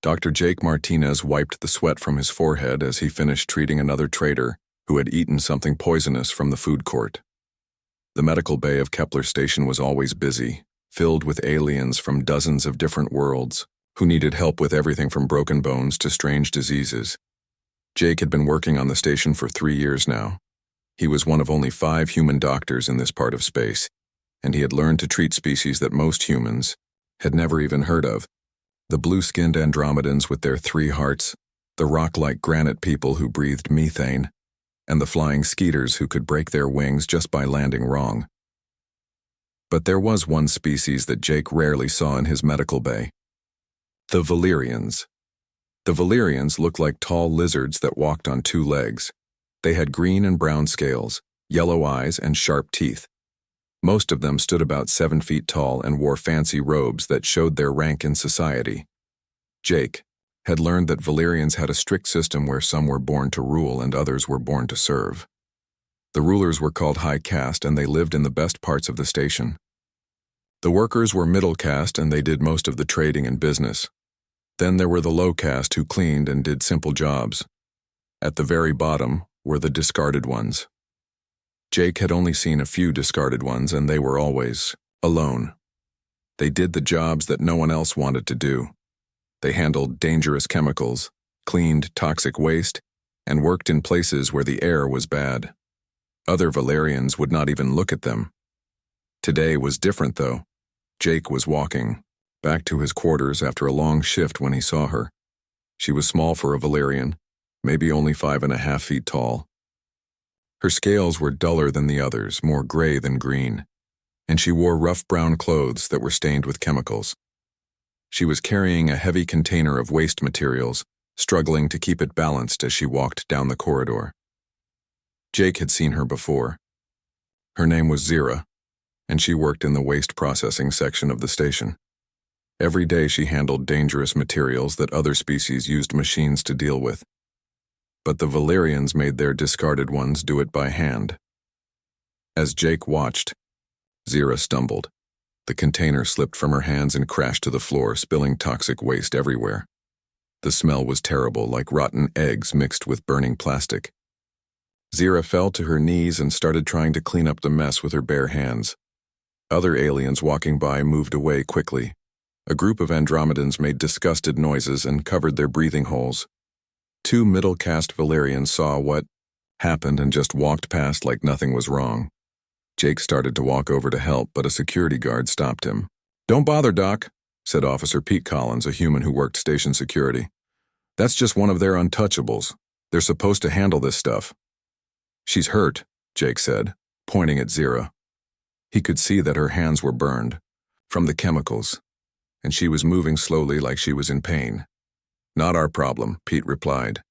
Dr. Jake Martinez wiped the sweat from his forehead as he finished treating another trader who had eaten something poisonous from the food court. The medical bay of Kepler Station was always busy, filled with aliens from dozens of different worlds who needed help with everything from broken bones to strange diseases. Jake had been working on the station for 3 years now. He was one of only 5 human doctors in this part of space, and he had learned to treat species that most humans had never even heard of. The blue-skinned Andromedans with their 3 hearts, the rock-like granite people who breathed methane, and the flying skeeters who could break their wings just by landing wrong. But there was one species that Jake rarely saw in his medical bay. The Valerians. The Valerians looked like tall lizards that walked on 2 legs. They had green and brown scales, yellow eyes, and sharp teeth. Most of them stood about 7 feet tall and wore fancy robes that showed their rank in society. Jake had learned that Valerians had a strict system where some were born to rule and others were born to serve. The rulers were called high caste and they lived in the best parts of the station. The workers were middle caste and they did most of the trading and business. Then there were the low caste who cleaned and did simple jobs. At the very bottom were the discarded ones. Jake had only seen a few discarded ones and they were always alone. They did the jobs that no one else wanted to do. They handled dangerous chemicals, cleaned toxic waste, and worked in places where the air was bad. Other Valerians would not even look at them. Today was different though. Jake was walking back to his quarters after a long shift when he saw her. She was small for a Valerian, maybe only 5.5 feet tall. Her scales were duller than the others, more gray than green, and she wore rough brown clothes that were stained with chemicals. She was carrying a heavy container of waste materials, struggling to keep it balanced as she walked down the corridor. Jake had seen her before. Her name was Zira, and she worked in the waste processing section of the station. Every day she handled dangerous materials that other species used machines to deal with. But the Valerians made their discarded ones do it by hand. As Jake watched, Zira stumbled. The container slipped from her hands and crashed to the floor, spilling toxic waste everywhere. The smell was terrible, like rotten eggs mixed with burning plastic. Zira fell to her knees and started trying to clean up the mess with her bare hands. Other aliens walking by moved away quickly. A group of Andromedans made disgusted noises and covered their breathing holes. 2 middle-caste Valerians saw what happened and just walked past like nothing was wrong. Jake started to walk over to help, but a security guard stopped him. "Don't bother, Doc," said Officer Pete Collins, a human who worked station security. "That's just one of their untouchables. They're supposed to handle this stuff." "She's hurt," Jake said, pointing at Zira. He could see that her hands were burned from the chemicals, and she was moving slowly like she was in pain. "Not our problem," Pete replied.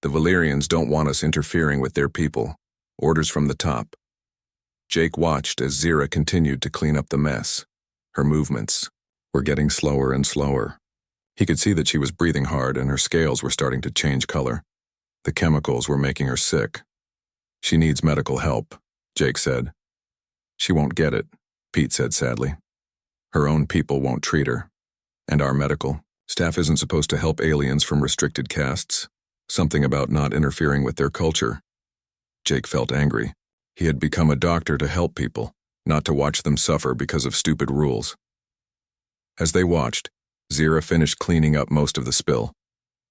"The Valerians don't want us interfering with their people. Orders from the top." Jake watched as Zira continued to clean up the mess. Her movements were getting slower and slower. He could see that she was breathing hard and her scales were starting to change color. The chemicals were making her sick. "She needs medical help," Jake said. "She won't get it," Pete said sadly. "Her own people won't treat her. And our medical staff isn't supposed to help aliens from restricted castes. Something about not interfering with their culture." Jake felt angry. He had become a doctor to help people, not to watch them suffer because of stupid rules. As they watched, Zira finished cleaning up most of the spill.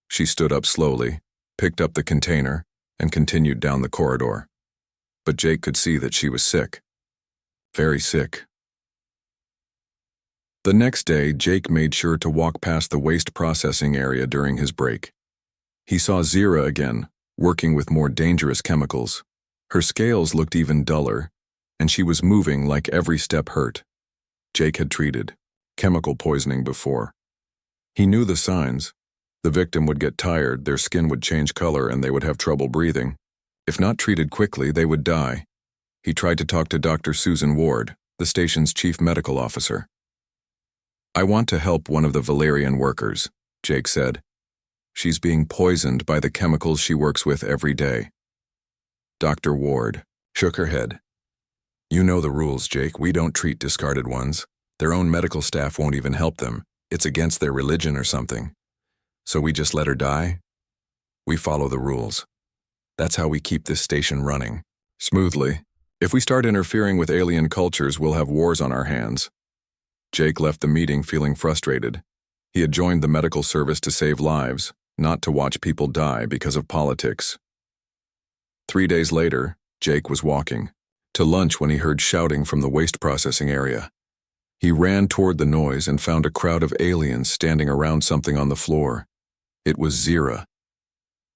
She stood up slowly, picked up the container, and continued down the corridor. But Jake could see that she was sick. Very sick. The next day, Jake made sure to walk past the waste processing area during his break. He saw Zira again, working with more dangerous chemicals. Her scales looked even duller, and she was moving like every step hurt. Jake had treated chemical poisoning before. He knew the signs. The victim would get tired, their skin would change color, and they would have trouble breathing. If not treated quickly, they would die. He tried to talk to Dr. Susan Ward, the station's chief medical officer. "I want to help one of the Valerian workers," Jake said. "She's being poisoned by the chemicals she works with every day." Dr. Ward shook her head. "You know the rules, Jake. We don't treat discarded ones. Their own medical staff won't even help them. It's against their religion or something. So we just let her die? We follow the rules. That's how we keep this station running smoothly. If we start interfering with alien cultures, we'll have wars on our hands. Jake left the meeting feeling frustrated. He had joined the medical service to save lives, not to watch people die because of politics. 3 days later, Jake was walking to lunch when he heard shouting from the waste processing area. He ran toward the noise and found a crowd of aliens standing around something on the floor. It was Zira.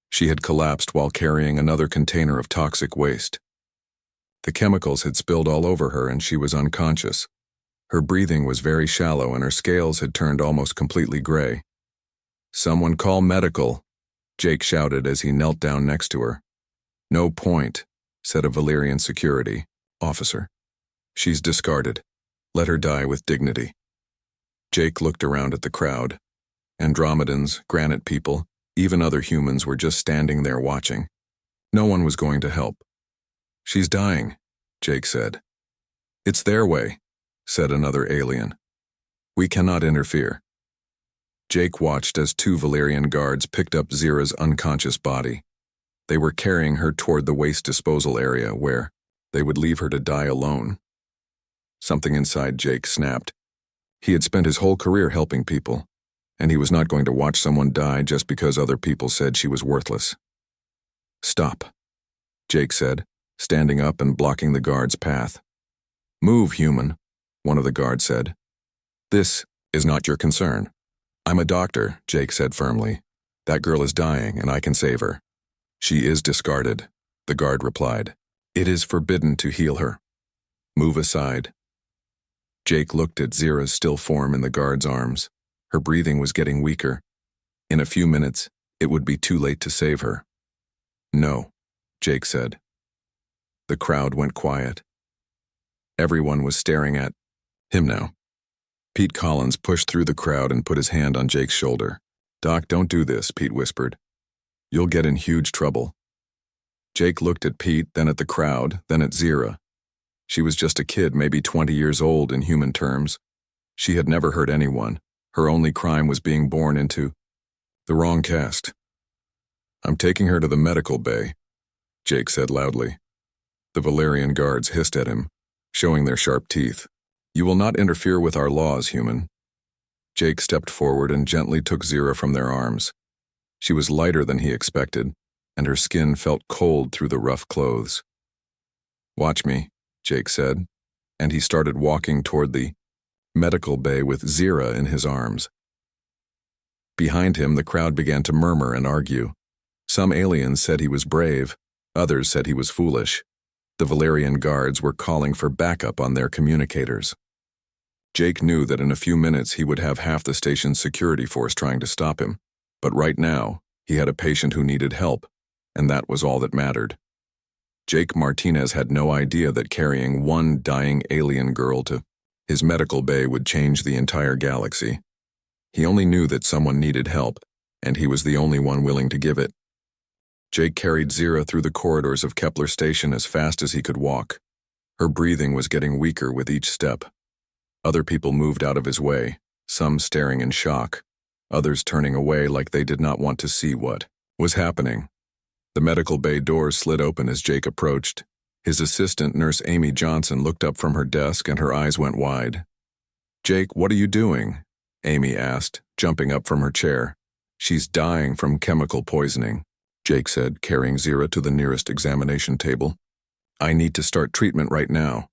She had collapsed while carrying another container of toxic waste. The chemicals had spilled all over her and she was unconscious. Her breathing was very shallow and her scales had turned almost completely gray. "Someone call medical," Jake shouted as he knelt down next to her. "No point," said a Valyrian security officer. "She's discarded. Let her die with dignity." Jake looked around at the crowd. Andromedans, granite people, even other humans were just standing there watching. No one was going to help. "She's dying," Jake said. "It's their way," said another alien. "We cannot interfere." Jake watched as 2 Valyrian guards picked up Zira's unconscious body. They were carrying her toward the waste disposal area where they would leave her to die alone. Something inside Jake snapped. He had spent his whole career helping people, and he was not going to watch someone die just because other people said she was worthless. "Stop," Jake said, standing up and blocking the guard's path. "Move, human," one of the guards said. "This is not your concern." "I'm a doctor," Jake said firmly. "That girl is dying, and I can save her." "She is discarded," the guard replied. "It is forbidden to heal her. Move aside." Jake looked at Zira's still form in the guard's arms. Her breathing was getting weaker. In a few minutes, it would be too late to save her. "No," Jake said. The crowd went quiet. Everyone was staring at him now. Pete Collins pushed through the crowd and put his hand on Jake's shoulder. "Doc, don't do this," Pete whispered. "You'll get in huge trouble." Jake looked at Pete, then at the crowd, then at Zira. She was just a kid, maybe 20 years old in human terms. She had never hurt anyone. Her only crime was being born into the wrong caste. "I'm taking her to the medical bay," Jake said loudly. The Valyrian guards hissed at him, showing their sharp teeth. "You will not interfere with our laws, human." Jake stepped forward and gently took Zira from their arms. She was lighter than he expected, and her skin felt cold through the rough clothes. "Watch me," Jake said, and he started walking toward the medical bay with Zira in his arms. Behind him, the crowd began to murmur and argue. Some aliens said he was brave, others said he was foolish. The Valyrian guards were calling for backup on their communicators. Jake knew that in a few minutes he would have half the station's security force trying to stop him, but right now, he had a patient who needed help, and that was all that mattered. Jake Martinez had no idea that carrying one dying alien girl to his medical bay would change the entire galaxy. He only knew that someone needed help, and he was the only one willing to give it. Jake carried Zira through the corridors of Kepler Station as fast as he could walk. Her breathing was getting weaker with each step. Other people moved out of his way, some staring in shock, others turning away like they did not want to see what was happening. The medical bay doors slid open as Jake approached. His assistant, Nurse Amy Johnson, looked up from her desk and her eyes went wide. "Jake, what are you doing?" Amy asked, jumping up from her chair. "She's dying from chemical poisoning," Jake said, carrying Zira to the nearest examination table. "I need to start treatment right now."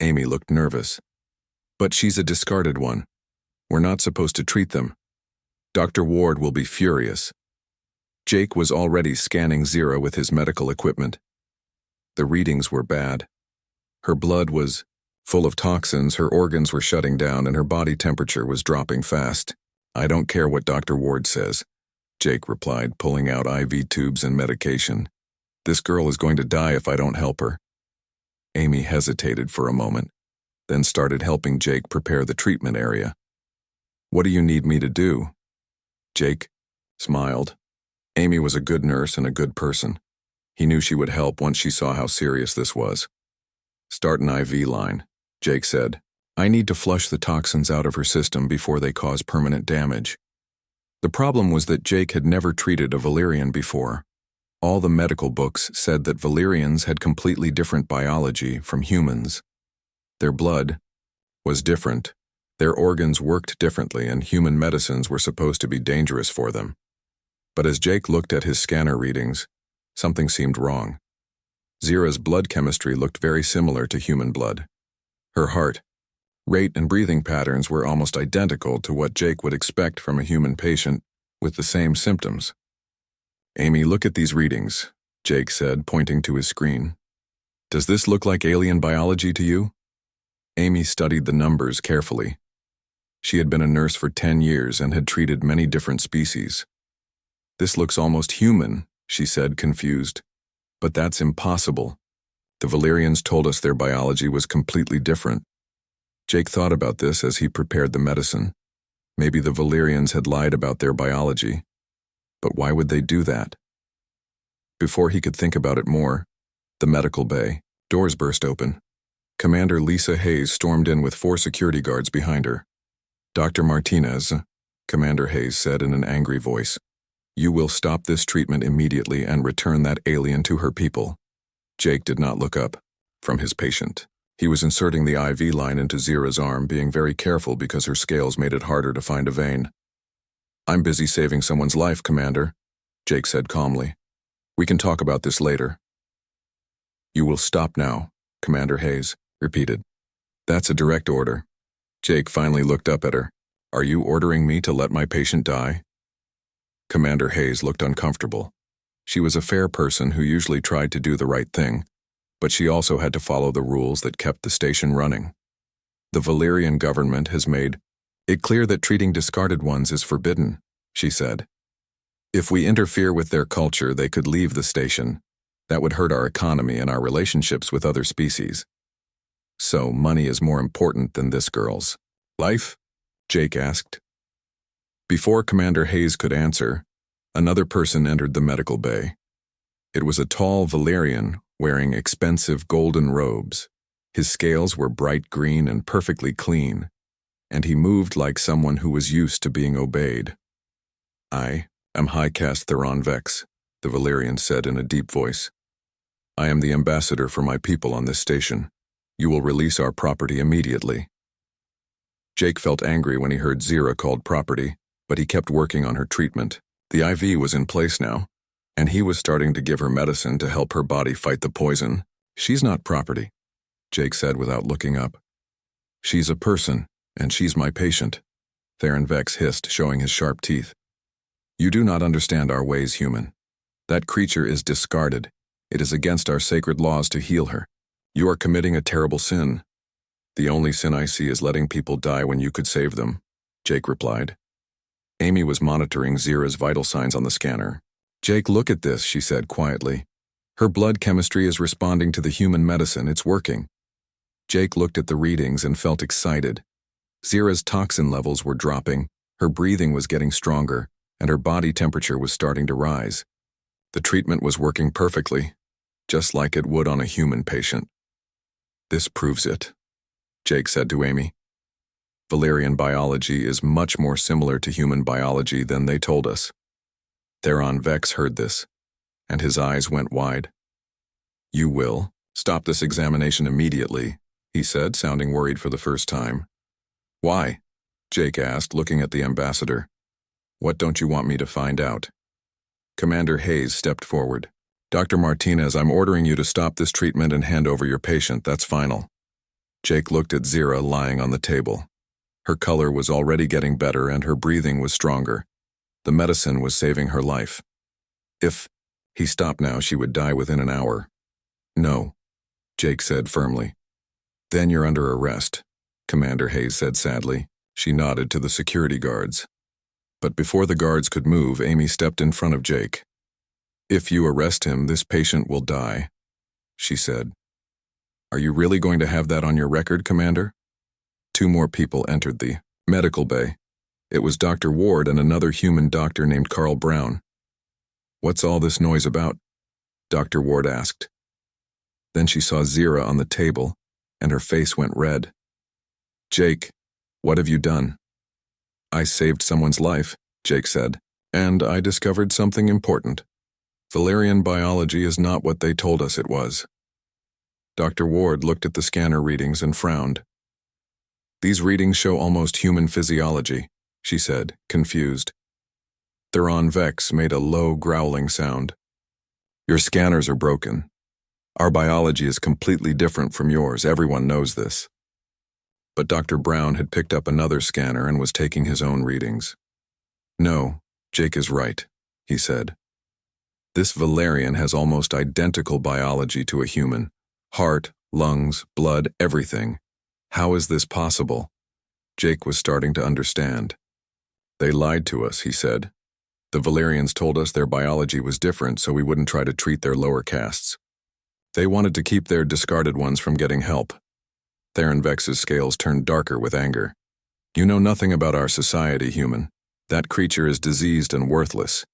Amy looked nervous. "But she's a discarded one. We're not supposed to treat them. Dr. Ward will be furious." Jake was already scanning Zira with his medical equipment. The readings were bad. Her blood was full of toxins, her organs were shutting down, and her body temperature was dropping fast. "I don't care what Dr. Ward says," Jake replied, pulling out IV tubes and medication. "This girl is going to die if I don't help her." Amy hesitated for a moment, then started helping Jake prepare the treatment area. "What do you need me to do?" Jake smiled. Amy was a good nurse and a good person. He knew she would help once she saw how serious this was. "Start an IV line," Jake said. "I need to flush the toxins out of her system before they cause permanent damage." The problem was that Jake had never treated a Valyrian before. All the medical books said that Valyrians had completely different biology from humans. Their blood was different, their organs worked differently, and human medicines were supposed to be dangerous for them. But as Jake looked at his scanner readings, something seemed wrong. Zira's blood chemistry looked very similar to human blood. Her heart rate and breathing patterns were almost identical to what Jake would expect from a human patient with the same symptoms. "Amy, look at these readings," Jake said, pointing to his screen. "Does this look like alien biology to you?" Amy studied the numbers carefully. She had been a nurse for 10 years and had treated many different species. "This looks almost human," she said, confused. "But that's impossible. The Valyrians told us their biology was completely different." Jake thought about this as he prepared the medicine. Maybe the Valyrians had lied about their biology. But why would they do that? Before he could think about it more, the medical bay doors burst open. Commander Lisa Hayes stormed in with 4 security guards behind her. "Dr. Martinez," Commander Hayes said in an angry voice, "you will stop this treatment immediately and return that alien to her people." Jake did not look up from his patient. He was inserting the IV line into Zira's arm, being very careful because her scales made it harder to find a vein. "I'm busy saving someone's life, Commander," Jake said calmly. "We can talk about this later." "You will stop now," Commander Hayes repeated. "That's a direct order." Jake finally looked up at her. "Are you ordering me to let my patient die?" Commander Hayes looked uncomfortable. She was a fair person who usually tried to do the right thing, but she also had to follow the rules that kept the station running. "The Valyrian government has made it clear that treating discarded ones is forbidden," she said. "If we interfere with their culture, they could leave the station. That would hurt our economy and our relationships with other species. So money is more important than this girl's life?" Jake asked. Before Commander Hayes could answer, another person entered the medical bay. It was a tall Valyrian wearing expensive golden robes. His scales were bright green and perfectly clean, and he moved like someone who was used to being obeyed. "I am High Caste Theron Vex," the Valyrian said in a deep voice. "I am the ambassador for my people on this station. You will release our property immediately." Jake felt angry when he heard Zira called property, but he kept working on her treatment. The IV was in place now, and he was starting to give her medicine to help her body fight the poison. "She's not property," Jake said without looking up. "She's a person, and she's my patient," Theron Vex hissed, showing his sharp teeth. "You do not understand our ways, human. That creature is discarded. It is against our sacred laws to heal her. You are committing a terrible sin." "The only sin I see is letting people die when you could save them," Jake replied. Amy was monitoring Zira's vital signs on the scanner. "Jake, look at this," she said quietly. "Her blood chemistry is responding to the human medicine. It's working." Jake looked at the readings and felt excited. Zira's toxin levels were dropping, her breathing was getting stronger, and her body temperature was starting to rise. The treatment was working perfectly, just like it would on a human patient. "This proves it," Jake said to Amy. "Valyrian biology is much more similar to human biology than they told us." Theron Vex heard this, and his eyes went wide. "You will stop this examination immediately," he said, sounding worried for the first time. "Why?" Jake asked, looking at the ambassador. "What don't you want me to find out?" Commander Hayes stepped forward. "Dr. Martinez, I'm ordering you to stop this treatment and hand over your patient. That's final." Jake looked at Zira lying on the table. Her color was already getting better and her breathing was stronger. The medicine was saving her life. If he stopped now, she would die within an hour. "No," Jake said firmly. "Then you're under arrest," Commander Hayes said sadly. She nodded to the security guards. But before the guards could move, Amy stepped in front of Jake. "If you arrest him, this patient will die," she said. "Are you really going to have that on your record, Commander?" 2 more people entered the medical bay. It was Dr. Ward and another human doctor named Carl Brown. "What's all this noise about?" Dr. Ward asked. Then she saw Zira on the table, and her face went red. "Jake, what have you done?" "I saved someone's life," Jake said. And I discovered something important. Valerian biology is not what they told us it was. Dr. Ward looked at the scanner readings and frowned. These readings show almost human physiology, she said, confused. Theron Vex made a low, growling sound. Your scanners are broken. Our biology is completely different from yours, everyone knows this. But Dr. Brown had picked up another scanner and was taking his own readings. No, Jake is right, he said. This Valerian has almost identical biology to a human. Heart, lungs, blood, everything. How is this possible? Jake was starting to understand. They lied to us, he said. The Valerians told us their biology was different so we wouldn't try to treat their lower castes. They wanted to keep their discarded ones from getting help. Theron Vex's scales turned darker with anger. You know nothing about our society, human. That creature is diseased and worthless.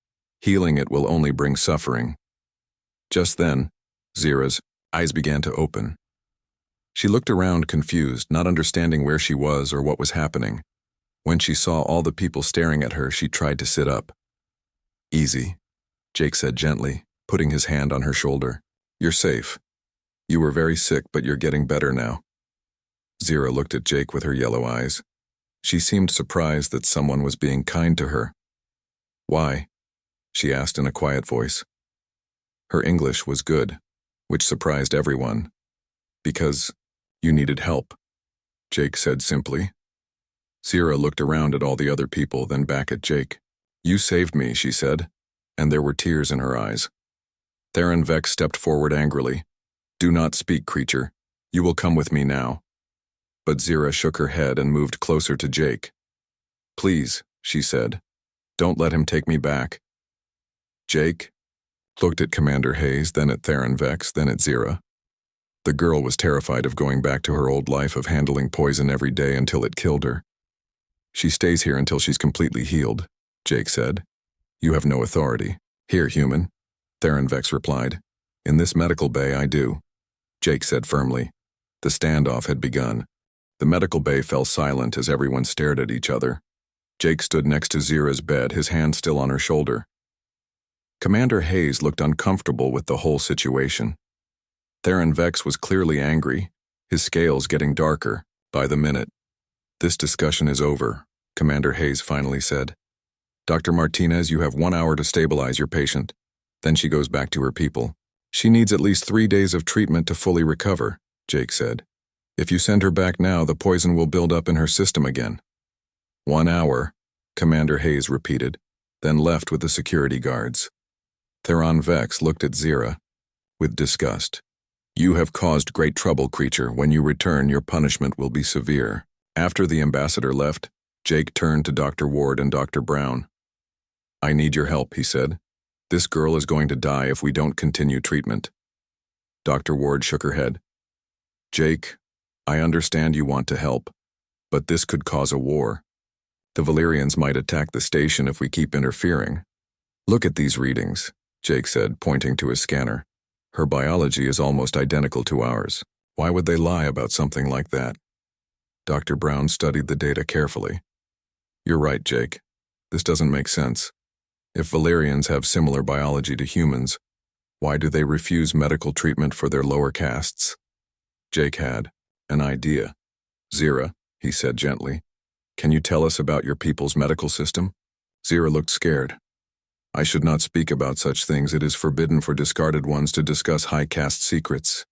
Healing it will only bring suffering. Just then, Zira's eyes began to open. She looked around confused, not understanding where she was or what was happening. When she saw all the people staring at her, she tried to sit up. Easy, Jake said gently, putting his hand on her shoulder. You're safe. You were very sick, but you're getting better now. Zira looked at Jake with her yellow eyes. She seemed surprised that someone was being kind to her. Why? She asked in a quiet voice. Her English was good, which surprised everyone. Because you needed help, Jake said simply. Zira looked around at all the other people, then back at Jake. You saved me, she said, and there were tears in her eyes. Theron Vex stepped forward angrily. Do not speak, creature. You will come with me now. But Zira shook her head and moved closer to Jake. Please, she said. Don't let him take me back. Jake looked at Commander Hayes, then at Theron Vex, then at Zira. The girl was terrified of going back to her old life of handling poison every day until it killed her. She stays here until she's completely healed, Jake said. You have no authority. Here, human, Theron Vex replied. In this medical bay, I do, Jake said firmly. The standoff had begun. The medical bay fell silent as everyone stared at each other. Jake stood next to Zira's bed, his hand still on her shoulder. Commander Hayes looked uncomfortable with the whole situation. Theron Vex was clearly angry, his scales getting darker by the minute. This discussion is over, Commander Hayes finally said. Dr. Martinez, you have 1 hour to stabilize your patient. Then she goes back to her people. She needs at least 3 days of treatment to fully recover, Jake said. If you send her back now, the poison will build up in her system again. 1 hour, Commander Hayes repeated, then left with the security guards. Theron Vex looked at Zira with disgust. You have caused great trouble, creature. When you return, your punishment will be severe. After the ambassador left, Jake turned to Dr. Ward and Dr. Brown. I need your help, he said. This girl is going to die if we don't continue treatment. Dr. Ward shook her head. Jake, I understand you want to help, but this could cause a war. The Valerians might attack the station if we keep interfering. Look at these readings, Jake said, pointing to his scanner. Her biology is almost identical to ours. Why would they lie about something like that? Dr. Brown studied the data carefully. You're right, Jake. This doesn't make sense. If Valerians have similar biology to humans, why do they refuse medical treatment for their lower castes? Jake had an idea. Zira, he said gently, can you tell us about your people's medical system? Zira looked scared. I should not speak about such things. It is forbidden for discarded ones to discuss high caste secrets.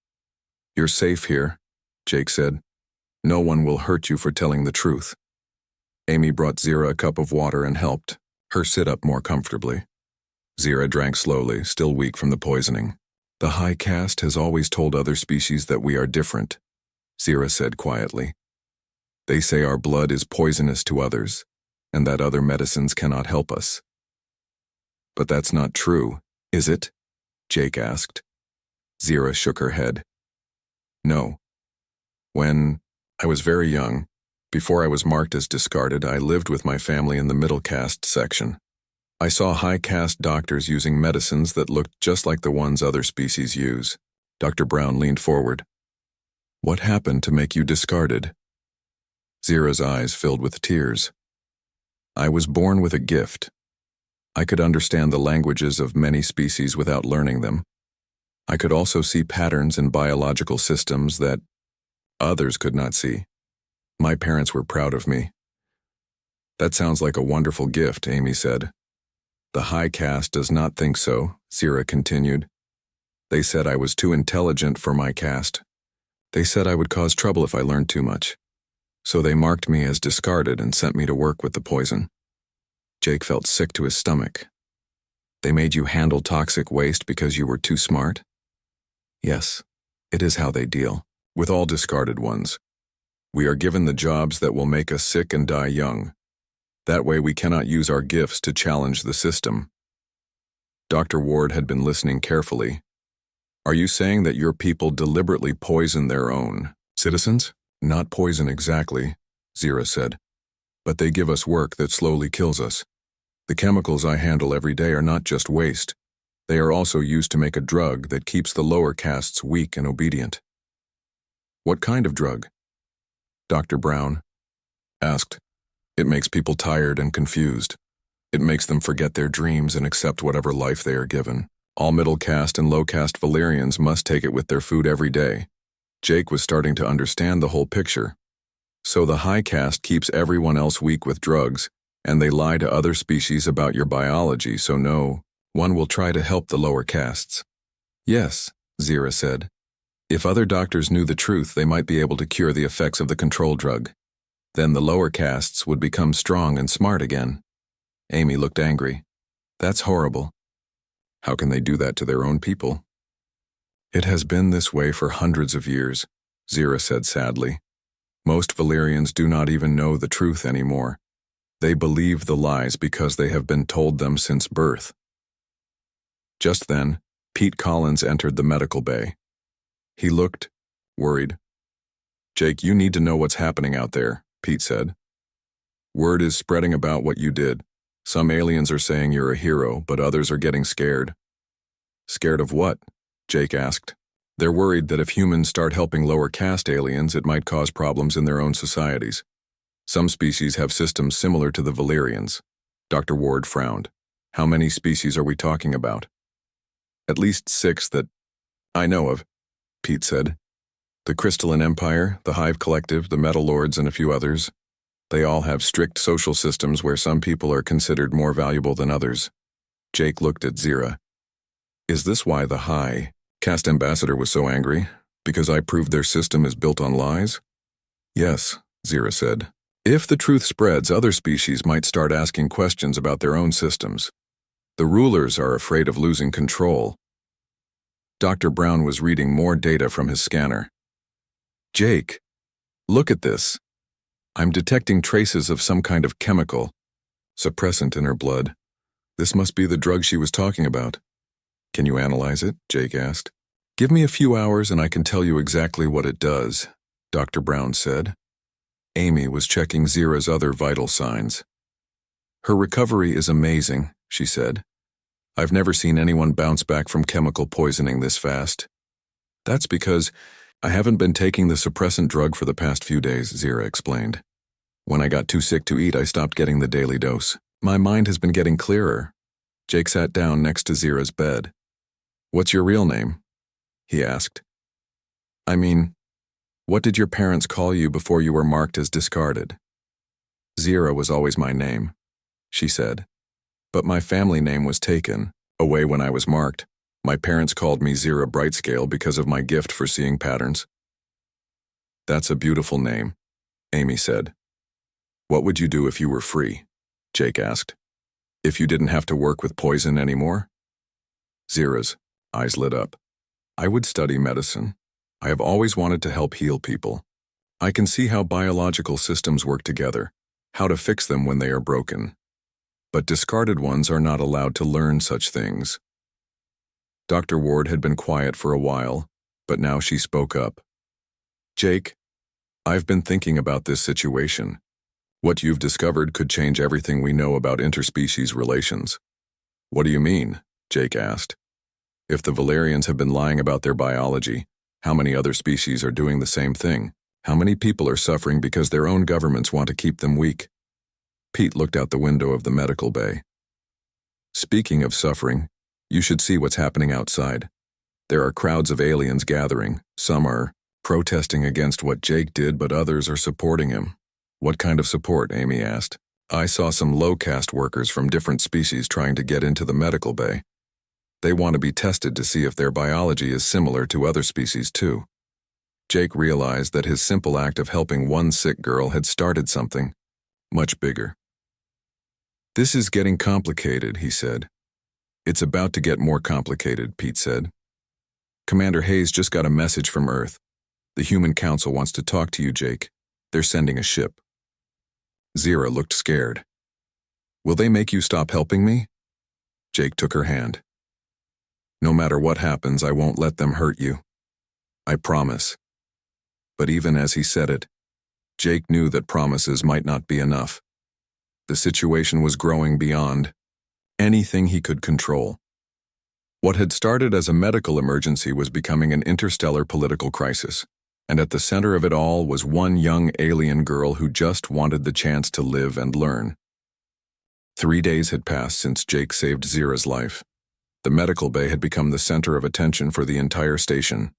You're safe here, Jake said. No one will hurt you for telling the truth. Amy brought Zira a cup of water and helped her sit up more comfortably. Zira drank slowly, still weak from the poisoning. The high caste has always told other species that we are different, Zira said quietly. They say our blood is poisonous to others, and that other medicines cannot help us. But that's not true, is it? Jake asked. Zira shook her head. No. When I was very young, before I was marked as discarded, I lived with my family in the middle caste section. I saw high caste doctors using medicines that looked just like the ones other species use. Dr. Brown leaned forward. What happened to make you discarded? Zira's eyes filled with tears. I was born with a gift. I could understand the languages of many species without learning them. I could also see patterns in biological systems that others could not see. My parents were proud of me. That sounds like a wonderful gift, Amy said. The high caste does not think so, Zira continued. They said I was too intelligent for my caste. They said I would cause trouble if I learned too much. So they marked me as discarded and sent me to work with the poison. Jake felt sick to his stomach. They made you handle toxic waste because you were too smart? Yes, it is how they deal with all discarded ones. We are given the jobs that will make us sick and die young. That way we cannot use our gifts to challenge the system. Dr. Ward had been listening carefully. Are you saying that your people deliberately poison their own citizens? Not poison exactly, Zira said. But they give us work that slowly kills us. The chemicals I handle every day are not just waste. They are also used to make a drug that keeps the lower castes weak and obedient. What kind of drug? Dr. Brown asked. It makes people tired and confused. It makes them forget their dreams and accept whatever life they are given. All middle caste and low caste Valerians must take it with their food every day. Jake was starting to understand the whole picture. So the high caste keeps everyone else weak with drugs, and they lie to other species about your biology, so no one will try to help the lower castes. Yes, Zira said. If other doctors knew the truth, they might be able to cure the effects of the control drug. Then the lower castes would become strong and smart again. Amy looked angry. That's horrible. How can they do that to their own people? It has been this way for hundreds of years, Zira said sadly. Most Valerians do not even know the truth anymore. They believe the lies because they have been told them since birth. Just then, Pete Collins entered the medical bay. He looked worried. Jake, you need to know what's happening out there, Pete said. Word is spreading about what you did. Some aliens are saying you're a hero, but others are getting scared. Scared of what? Jake asked. They're worried that if humans start helping lower caste aliens, it might cause problems in their own societies. Some species have systems similar to the Valerians. Dr. Ward frowned. How many species are we talking about? At least 6 that I know of, Pete said. The Crystalline Empire, the Hive Collective, the Metal Lords, and a few others. They all have strict social systems where some people are considered more valuable than others. Jake looked at Zira. Is this why the High Caste Ambassador was so angry? Because I proved their system is built on lies? Yes, Zira said. If the truth spreads, other species might start asking questions about their own systems. The rulers are afraid of losing control. Dr. Brown was reading more data from his scanner. Jake, look at this. I'm detecting traces of some kind of chemical, suppressant in her blood. This must be the drug she was talking about. Can you analyze it? Jake asked. Give me a few hours and I can tell you exactly what it does, Dr. Brown said. Amy was checking Zira's other vital signs. Her recovery is amazing, she said. I've never seen anyone bounce back from chemical poisoning this fast. That's because I haven't been taking the suppressant drug for the past few days, Zira explained. When I got too sick to eat, I stopped getting the daily dose. My mind has been getting clearer. Jake sat down next to Zira's bed. What's your real name? He asked. I mean, what did your parents call you before you were marked as discarded? Zira was always my name, she said. But my family name was taken away when I was marked. My parents called me Zira Brightscale because of my gift for seeing patterns. That's a beautiful name, Amy said. What would you do if you were free? Jake asked. If you didn't have to work with poison anymore? Zira's eyes lit up. I would study medicine. I have always wanted to help heal people. I can see how biological systems work together, how to fix them when they are broken. But discarded ones are not allowed to learn such things. Dr. Ward had been quiet for a while, but now she spoke up. Jake, I've been thinking about this situation. What you've discovered could change everything we know about interspecies relations. What do you mean? Jake asked. If the Valerians have been lying about their biology, how many other species are doing the same thing? How many people are suffering because their own governments want to keep them weak? Pete looked out the window of the medical bay. Speaking of suffering, you should see what's happening outside. There are crowds of aliens gathering. Some are protesting against what Jake did, but others are supporting him. What kind of support? Amy asked. I saw some low-caste workers from different species trying to get into the medical bay. They want to be tested to see if their biology is similar to other species too. Jake realized that his simple act of helping one sick girl had started something much bigger. This is getting complicated, he said. It's about to get more complicated, Pete said. Commander Hayes just got a message from Earth. The Human Council wants to talk to you, Jake. They're sending a ship. Zira looked scared. Will they make you stop helping me? Jake took her hand. No matter what happens, I won't let them hurt you. I promise. But even as he said it, Jake knew that promises might not be enough. The situation was growing beyond anything he could control. What had started as a medical emergency was becoming an interstellar political crisis, and at the center of it all was one young alien girl who just wanted the chance to live and learn. 3 days had passed since Jake saved Zira's life. The medical bay had become the center of attention for the entire station.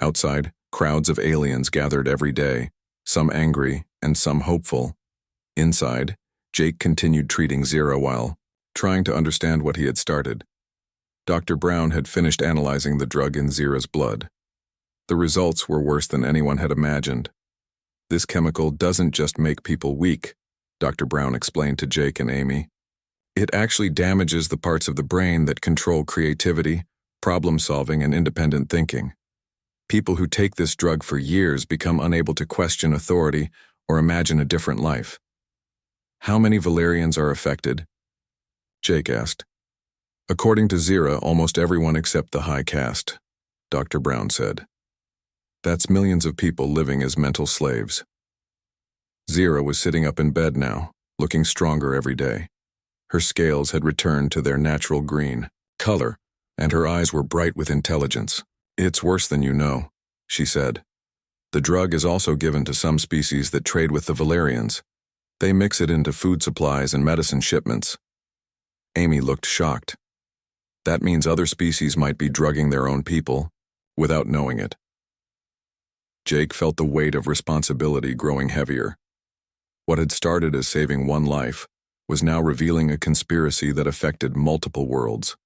Outside, crowds of aliens gathered every day, some angry and some hopeful. Inside, Jake continued treating Zira while trying to understand what he had started. Dr. Brown had finished analyzing the drug in Zira's blood. The results were worse than anyone had imagined. This chemical doesn't just make people weak, Dr. Brown explained to Jake and Amy. It actually damages the parts of the brain that control creativity, problem-solving, and independent thinking. People who take this drug for years become unable to question authority or imagine a different life. How many Valerians are affected? Jake asked. According to Zira, almost everyone except the high caste, Dr. Brown said. That's millions of people living as mental slaves. Zira was sitting up in bed now, looking stronger every day. Her scales had returned to their natural green color, and her eyes were bright with intelligence. It's worse than you know, she said. The drug is also given to some species that trade with the Valerians. They mix it into food supplies and medicine shipments. Amy looked shocked. That means other species might be drugging their own people, without knowing it. Jake felt the weight of responsibility growing heavier. What had started as saving one life was now revealing a conspiracy that affected multiple worlds.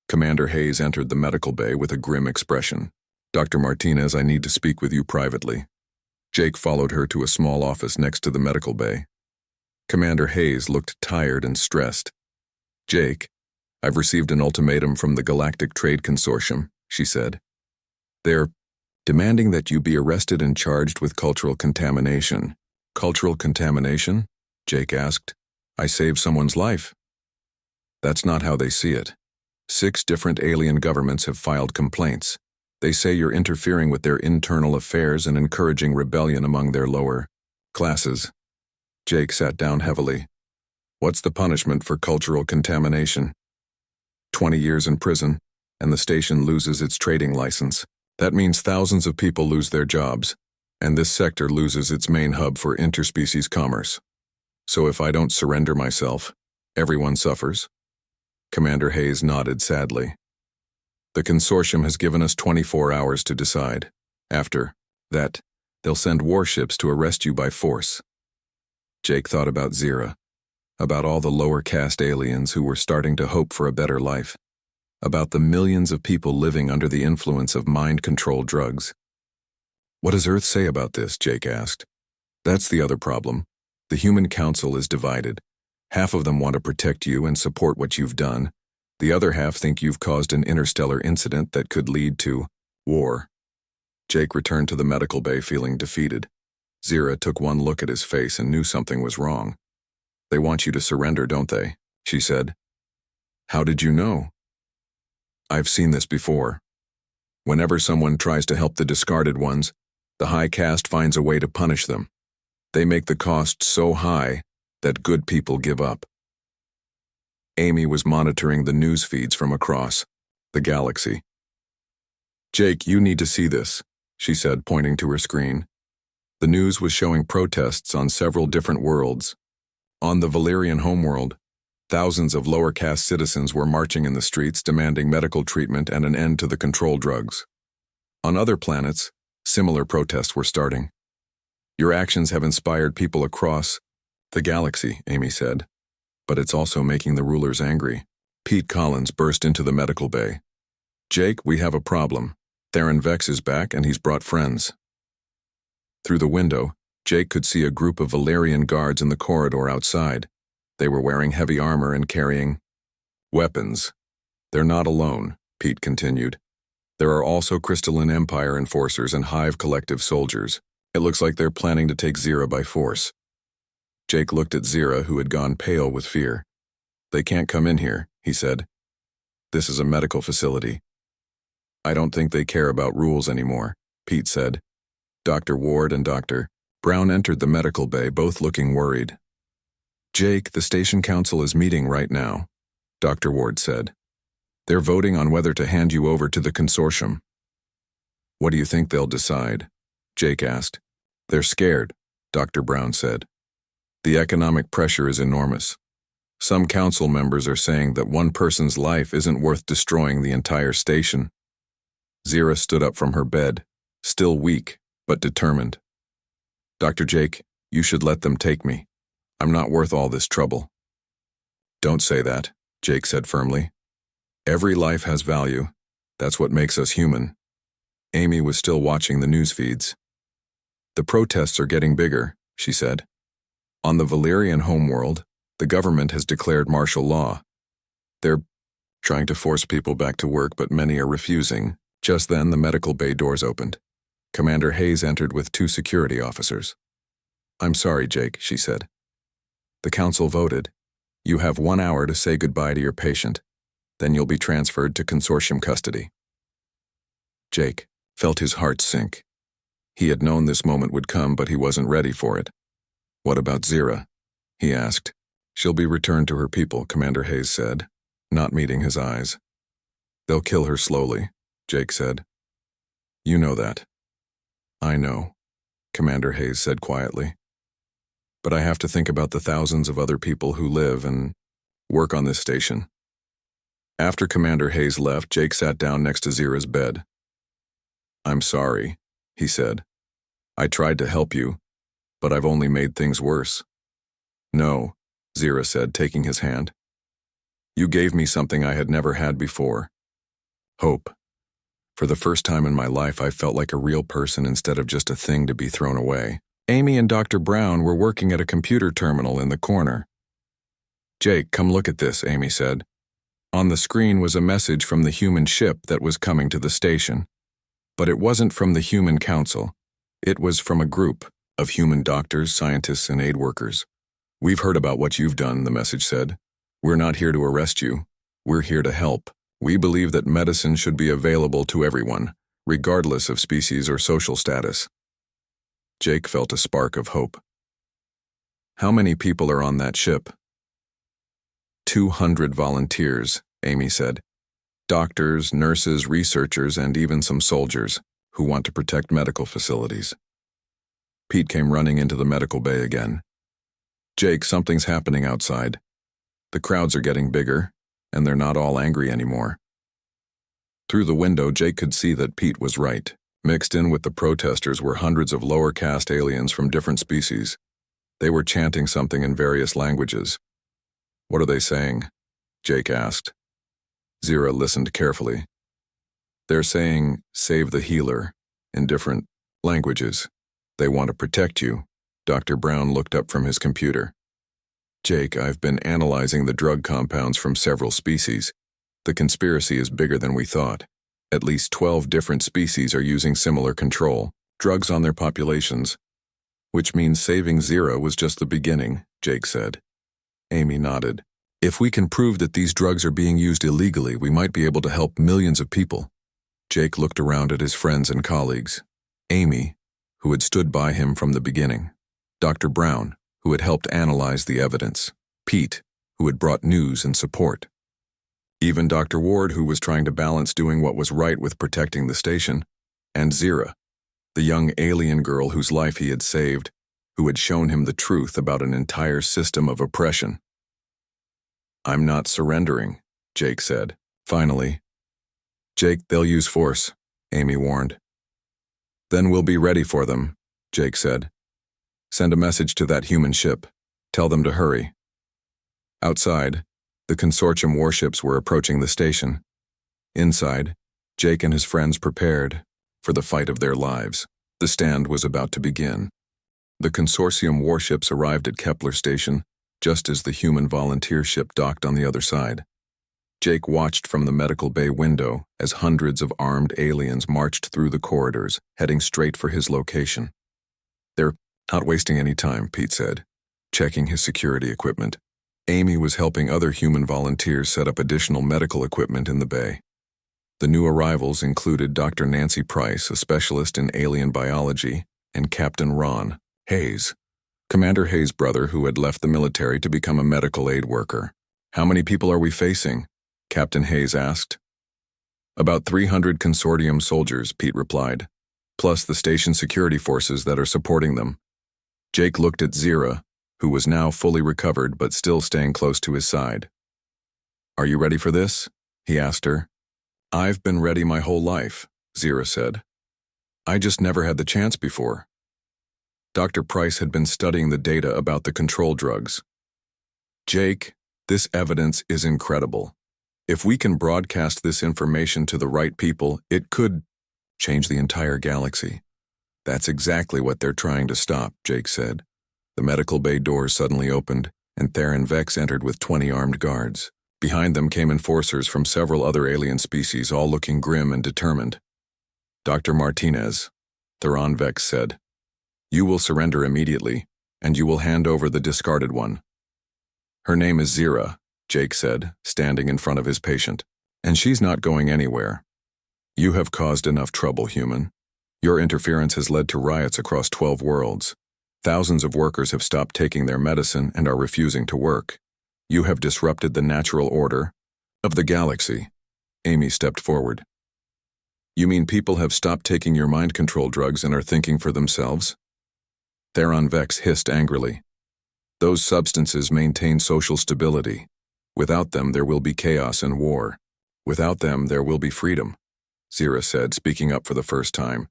Commander Hayes entered the medical bay with a grim expression. Dr. Martinez, I need to speak with you privately. Jake followed her to a small office next to the medical bay. Commander Hayes looked tired and stressed. Jake, I've received an ultimatum from the Galactic Trade Consortium, she said. They're demanding that you be arrested and charged with cultural contamination. Cultural contamination? Jake asked. I saved someone's life. That's not how they see it. 6 different alien governments have filed complaints. They say you're interfering with their internal affairs and encouraging rebellion among their lower classes. Jake sat down heavily. What's the punishment for cultural contamination? 20 years in prison, and the station loses its trading license. That means thousands of people lose their jobs, and this sector loses its main hub for interspecies commerce. So if I don't surrender myself, everyone suffers? Commander Hayes nodded sadly. The consortium has given us 24 hours to decide. After that, they'll send warships to arrest you by force. Jake thought about Zira, about all the lower caste aliens who were starting to hope for a better life, about the millions of people living under the influence of mind-control drugs. What does Earth say about this? Jake asked. That's the other problem. The Human Council is divided. Half of them want to protect you and support what you've done. The other half think you've caused an interstellar incident that could lead to war. Jake returned to the medical bay feeling defeated. Zira took one look at his face and knew something was wrong. They want you to surrender, don't they? She said. How did you know? I've seen this before. Whenever someone tries to help the discarded ones, the high caste finds a way to punish them. They make the cost so high that good people give up. Amy was monitoring the news feeds from across the galaxy. Jake, you need to see this, she said, pointing to her screen. The news was showing protests on several different worlds. On the Valerian homeworld, thousands of lower caste citizens were marching in the streets demanding medical treatment and an end to the control drugs. On other planets, similar protests were starting. Your actions have inspired people across the galaxy, Amy said, but it's also making the rulers angry. Pete Collins burst into the medical bay. Jake, we have a problem. Theron Vex is back and he's brought friends. Through the window, Jake could see a group of Valerian guards in the corridor outside. They were wearing heavy armor and carrying weapons. They're not alone, Pete continued. There are also Crystalline Empire enforcers and Hive Collective soldiers. It looks like they're planning to take Zira by force. Jake looked at Zira, who had gone pale with fear. They can't come in here, he said. This is a medical facility. I don't think they care about rules anymore, Pete said. Dr. Ward and Dr. Brown entered the medical bay, both looking worried. Jake, the station council is meeting right now, Dr. Ward said. They're voting on whether to hand you over to the consortium. What do you think they'll decide? Jake asked. They're scared, Dr. Brown said. The economic pressure is enormous. Some council members are saying that one person's life isn't worth destroying the entire station. Zira stood up from her bed, still weak, but determined. Dr. Jake, you should let them take me. I'm not worth all this trouble. Don't say that, Jake said firmly. Every life has value. That's what makes us human. Amy was still watching the news feeds. The protests are getting bigger, she said. On the Valerian homeworld, the government has declared martial law. They're trying to force people back to work, but many are refusing. Just then, the medical bay doors opened. Commander Hayes entered with 2 security officers. I'm sorry, Jake, she said. The council voted. You have 1 hour to say goodbye to your patient. Then you'll be transferred to consortium custody. Jake felt his heart sink. He had known this moment would come, but he wasn't ready for it. What about Zira? He asked. She'll be returned to her people, Commander Hayes said, not meeting his eyes. They'll kill her slowly, Jake said. You know that. I know, Commander Hayes said quietly. But I have to think about the thousands of other people who live and work on this station. After Commander Hayes left, Jake sat down next to Zira's bed. I'm sorry, he said. I tried to help you, but I've only made things worse. No, Zira said, taking his hand. You gave me something I had never had before. Hope. For the first time in my life, I felt like a real person instead of just a thing to be thrown away. Amy and Dr. Brown were working at a computer terminal in the corner. Jake, come look at this, Amy said. On the screen was a message from the human ship that was coming to the station. But it wasn't from the Human Council. It was from a group of human doctors, scientists, and aid workers. We've heard about what you've done, the message said. We're not here to arrest you. We're here to help. We believe that medicine should be available to everyone, regardless of species or social status. Jake felt a spark of hope. How many people are on that ship? 200 volunteers, Amy said. Doctors, nurses, researchers, and even some soldiers who want to protect medical facilities. Pete came running into the medical bay again. Jake, something's happening outside. The crowds are getting bigger, and they're not all angry anymore. Through the window, Jake could see that Pete was right. Mixed in with the protesters were hundreds of lower caste aliens from different species. They were chanting something in various languages. What are they saying? Jake asked. Zira listened carefully. They're saying, save the healer, in different languages. They want to protect you. Dr. Brown looked up from his computer. Jake, I've been analyzing the drug compounds from several species. The conspiracy is bigger than we thought. At least 12 different species are using similar control, drugs on their populations. Which means saving Zira was just the beginning, Jake said. Amy nodded. If we can prove that these drugs are being used illegally, we might be able to help millions of people. Jake looked around at his friends and colleagues. Amy, who had stood by him from the beginning. Dr. Brown, who had helped analyze the evidence. Pete, who had brought news and support. Even Dr. Ward, who was trying to balance doing what was right with protecting the station. And Zira, the young alien girl whose life he had saved, who had shown him the truth about an entire system of oppression. "I'm not surrendering," Jake said. Finally. "Jake, they'll use force," Amy warned. "Then we'll be ready for them," Jake said. "Send a message to that human ship. Tell them to hurry." Outside, the consortium warships were approaching the station. Inside, Jake and his friends prepared for the fight of their lives. The stand was about to begin. The consortium warships arrived at Kepler Station just as the human volunteer ship docked on the other side. Jake watched from the medical bay window as hundreds of armed aliens marched through the corridors, heading straight for his location. "They're not wasting any time," Pete said, checking his security equipment. Amy was helping other human volunteers set up additional medical equipment in the bay. The new arrivals included Dr. Nancy Price, a specialist in alien biology, and Captain Ron Hayes, Commander Hayes' brother who had left the military to become a medical aid worker. "How many people are we facing?" Captain Hayes asked. "About 300 consortium soldiers," Pete replied, "plus the station security forces that are supporting them." Jake looked at Zira, who was now fully recovered but still staying close to his side. "Are you ready for this?" he asked her. "I've been ready my whole life," Zira said. "I just never had the chance before." Dr. Price had been studying the data about the control drugs. "Jake, this evidence is incredible. If we can broadcast this information to the right people, it could change the entire galaxy." "That's exactly what they're trying to stop," Jake said. The medical bay doors suddenly opened, and Theron Vex entered with 20 armed guards. Behind them came enforcers from several other alien species, all looking grim and determined. "Dr. Martinez," Theron Vex said, "you will surrender immediately, and you will hand over the discarded one." "Her name is Zira," Jake said, standing in front of his patient, "and she's not going anywhere. You have caused enough trouble, human. Your interference has led to riots across 12 worlds. Thousands of workers have stopped taking their medicine and are refusing to work. You have disrupted the natural order of the galaxy." Amy stepped forward. "You mean people have stopped taking your mind control drugs and are thinking for themselves?" Theron Vex hissed angrily. "Those substances maintain social stability. Without them, there will be chaos and war. Without them, there will be freedom," Zira said, speaking up for the first time.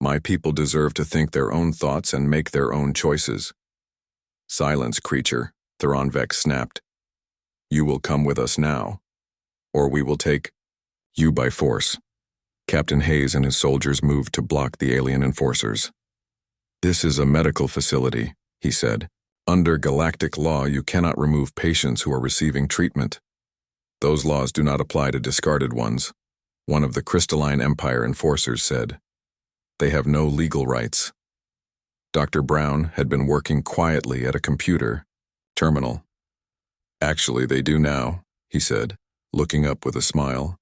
"My people deserve to think their own thoughts and make their own choices." "Silence, creature," Theron Vex snapped. "You will come with us now, or we will take you by force." Captain Hayes and his soldiers moved to block the alien enforcers. "This is a medical facility," he said. "Under galactic law, you cannot remove patients who are receiving treatment. Those laws do not apply to discarded ones," one of the Crystalline Empire enforcers said. "They have no legal rights." Dr. Brown had been working quietly at a computer terminal. "Actually, they do now," he said, looking up with a smile.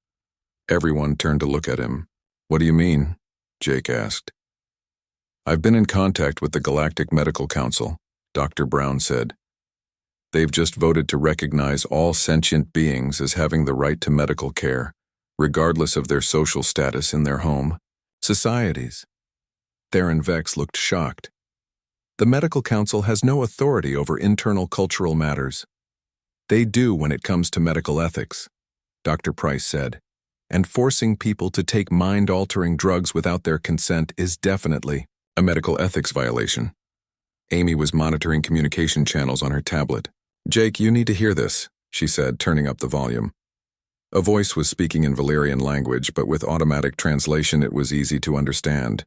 Everyone turned to look at him. "What do you mean?" Jake asked. "I've been in contact with the Galactic Medical Council," Dr. Brown said. "They've just voted to recognize all sentient beings as having the right to medical care, regardless of their social status in their home societies." Theron Vex looked shocked. "The Medical Council has no authority over internal cultural matters." "They do when it comes to medical ethics," Dr. Price said. "And forcing people to take mind-altering drugs without their consent is definitely a medical ethics violation." Amy was monitoring communication channels on her tablet. "Jake, you need to hear this," she said, turning up the volume. A voice was speaking in Valerian language, but with automatic translation it was easy to understand.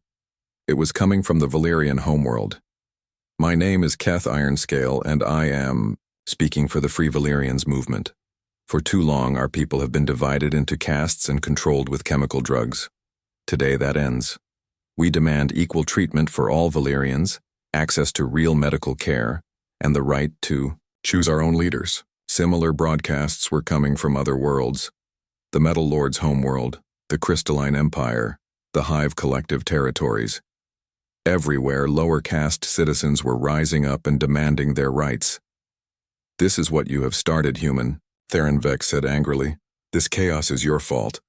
It was coming from the Valerian homeworld. "My name is Keth Ironscale, and I am speaking for the Free Valerians movement. For too long, our people have been divided into castes and controlled with chemical drugs. Today that ends. We demand equal treatment for all Valerians, access to real medical care, and the right to choose our own leaders." Similar broadcasts were coming from other worlds. The Metal Lord's homeworld, the Crystalline Empire, the Hive Collective territories. Everywhere, lower caste citizens were rising up and demanding their rights. "This is what you have started, human," Theron Vex said angrily. "This chaos is your fault."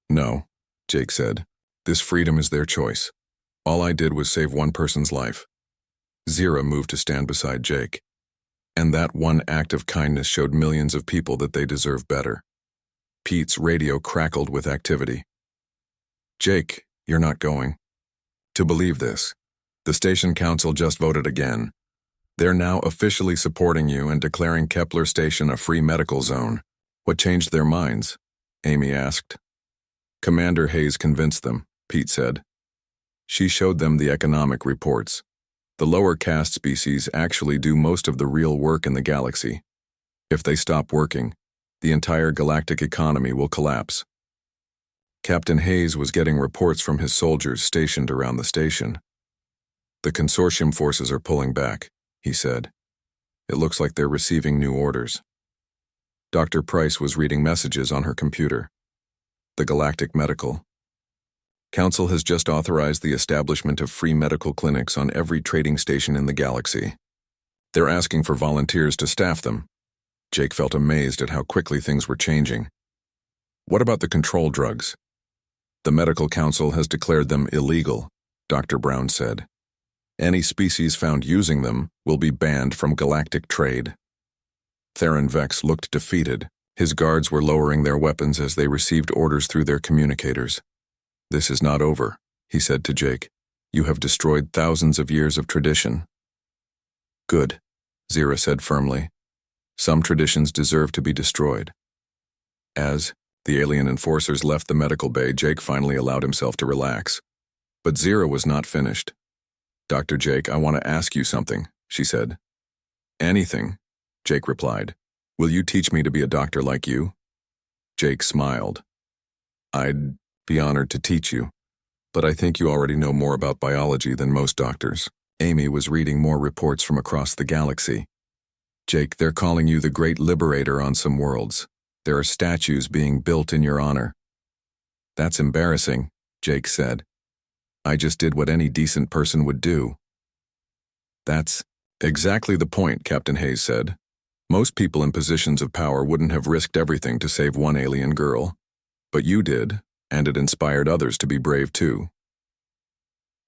"No," Jake said. "This freedom is their choice. All I did was save one person's life." Zira moved to stand beside Jake. And that one act of kindness showed millions of people that they deserve better. Pete's radio crackled with activity. Jake, you're not going. To believe this, the station council just voted again. They're now officially supporting you and declaring Kepler Station a free medical zone. What changed their minds? Amy asked. Commander Hayes convinced them, Pete said. She showed them the economic reports. The lower caste species actually do most of the real work in the galaxy. If they stop working, the entire galactic economy will collapse. Captain Hayes was getting reports from his soldiers stationed around the station. The consortium forces are pulling back, he said. It looks like they're receiving new orders. Dr. Price was reading messages on her computer. The Galactic Medical Council has just authorized the establishment of free medical clinics on every trading station in the galaxy. They're asking for volunteers to staff them. Jake felt amazed at how quickly things were changing. What about the control drugs? The Medical Council has declared them illegal, Dr. Brown said. Any species found using them will be banned from galactic trade. Theron Vex looked defeated. His guards were lowering their weapons as they received orders through their communicators. This is not over, he said to Jake. You have destroyed thousands of years of tradition. Good, Zira said firmly. Some traditions deserve to be destroyed. As the alien enforcers left the medical bay, Jake finally allowed himself to relax. But Zira was not finished. Dr. Jake, I want to ask you something, she said. Anything, Jake replied. Will you teach me to be a doctor like you? Jake smiled. I'd be honored to teach you, but I think you already know more about biology than most doctors. Amy was reading more reports from across the galaxy. Jake, they're calling you the Great Liberator on some worlds. There are statues being built in your honor. That's embarrassing, Jake said. I just did what any decent person would do. That's exactly the point, Captain Hayes said. Most people in positions of power wouldn't have risked everything to save one alien girl. But you did, and it inspired others to be brave too.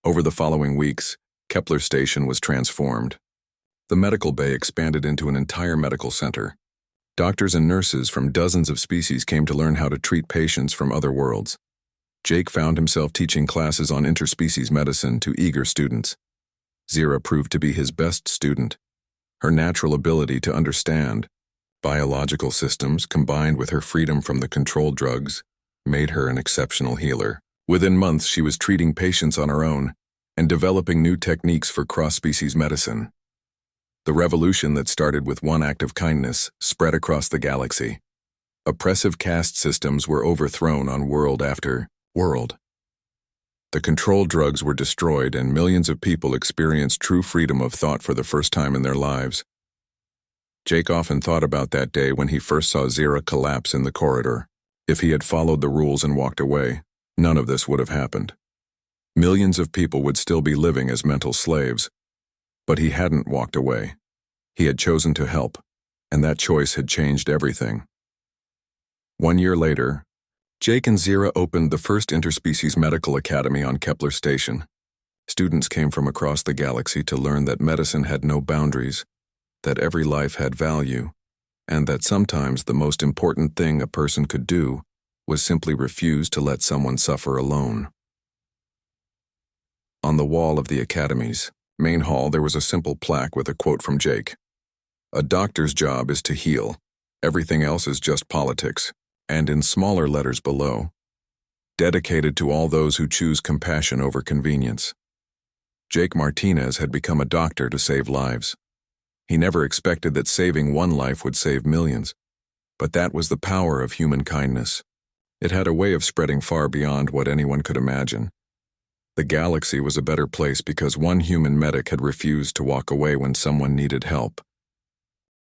Over the following weeks, Kepler Station was transformed. The medical bay expanded into an entire medical center. Doctors and nurses from dozens of species came to learn how to treat patients from other worlds. Jake found himself teaching classes on interspecies medicine to eager students. Zira proved to be his best student. Her natural ability to understand biological systems, combined with her freedom from the controlled drugs, made her an exceptional healer. Within months, she was treating patients on her own and developing new techniques for cross-species medicine. The revolution that started with one act of kindness spread across the galaxy. Oppressive caste systems were overthrown on world after world. The controlled drugs were destroyed and millions of people experienced true freedom of thought for the first time in their lives. Jake often thought about that day when he first saw Zira collapse in the corridor. If he had followed the rules and walked away, none of this would have happened. Millions of people would still be living as mental slaves. But he hadn't walked away. He had chosen to help, and that choice had changed everything. 1 year later, Jake and Zira opened the first interspecies medical academy on Kepler Station. Students came from across the galaxy to learn that medicine had no boundaries, that every life had value, and that sometimes the most important thing a person could do was simply refuse to let someone suffer alone. On the wall of the academy's main hall, there was a simple plaque with a quote from Jake. A doctor's job is to heal. Everything else is just politics. And in smaller letters below, dedicated to all those who choose compassion over convenience. Jake Martinez had become a doctor to save lives. He never expected that saving one life would save millions. But that was the power of human kindness. It had a way of spreading far beyond what anyone could imagine. The galaxy was a better place because one human medic had refused to walk away when someone needed help.